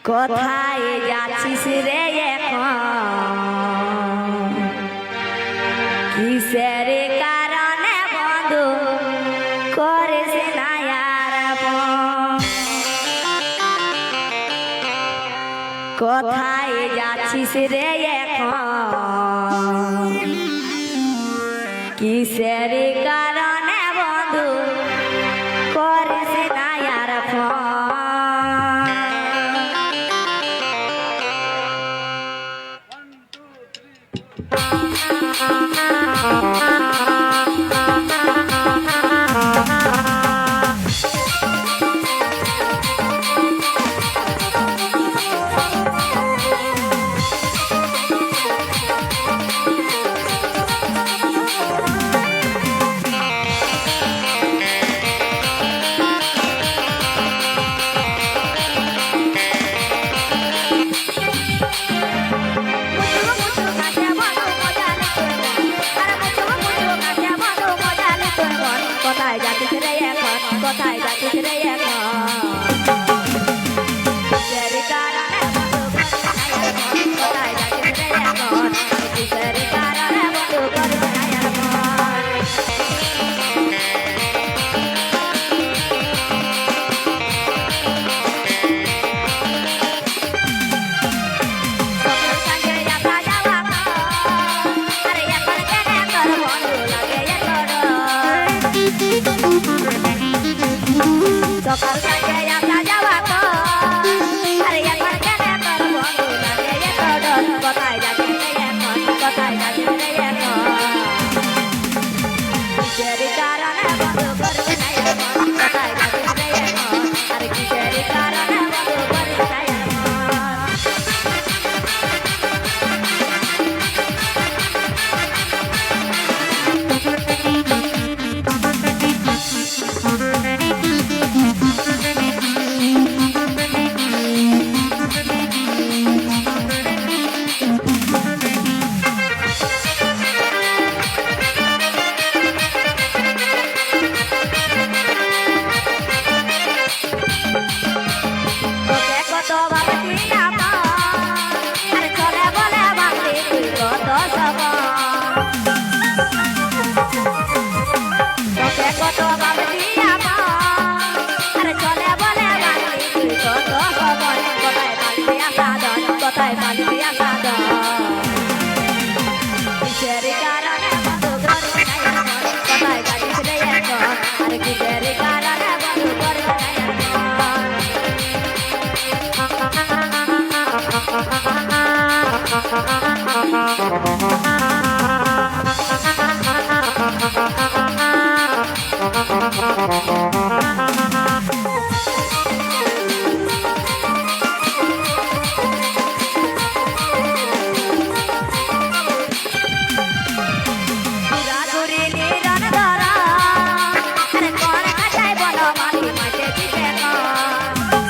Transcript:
কোথায় যাচ্ছিস রে এখন কিসের কারণে বন্ধু করিস না আর কোথায় যাচ্ছিস রে এখন কিসের কারণে বন্ধু করিস না আর কোথায় যাচ্ছিস রে এখন কোথায় যাচ্ছিস রে এখন কিসের কারণে বন্ধু কোথায় যাচ্ছিস রে এখন কিসের কারণে বন্ধু করিস না সকাল থেকে আসা যাওয়া তো আরে এখন কেন তোর বন্ধু লাগে এত ডর কোথায় যাচ্ছিস রে এখন কোথায় যাচ্ছিস রে এখন কিসের কারণে বন্ধু করবে না এখন কোথায় যাচ্ছিস রে এখন আরে কিসের কারণে বন্ধু করবে না কোথায়